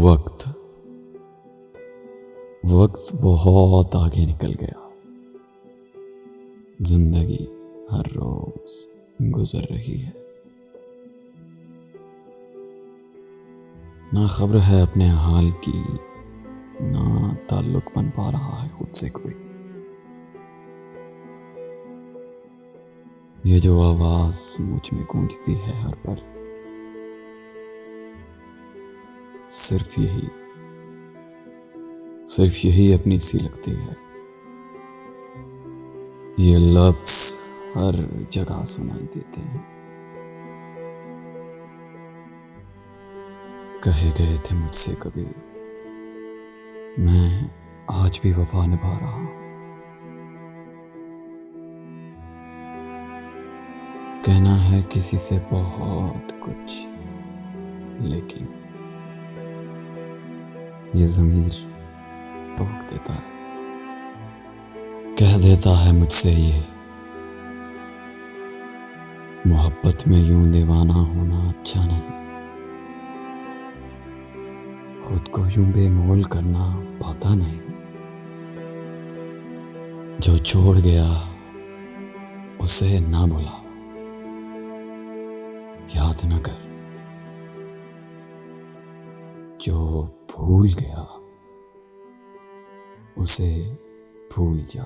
वक्त वक्त बहुत आगे निकल गया। जिंदगी हर रोज गुजर रही है। ना खबर है अपने हाल की, ना ताल्लुक बन पा रहा है खुद से कोई। ये जो आवाज मुझ में गूंजती है हर पल, सिर्फ यही अपनी सी लगती है। ये लफ्ज हर जगह सुनाई देते हैं। कहे गए थे मुझसे कभी, मैं आज भी वफा निभा रहा हूं। कहना है किसी से बहुत कुछ, लेकिन ये ज़मीर टोक देता है। कह देता है मुझसे ये, मोहब्बत में यूं दीवाना होना अच्छा नहीं। खुद को यूं बेमोल करना पाता नहीं। जो छोड़ गया उसे ना भुला, याद न कर। जो भूल गया उसे भूल जा।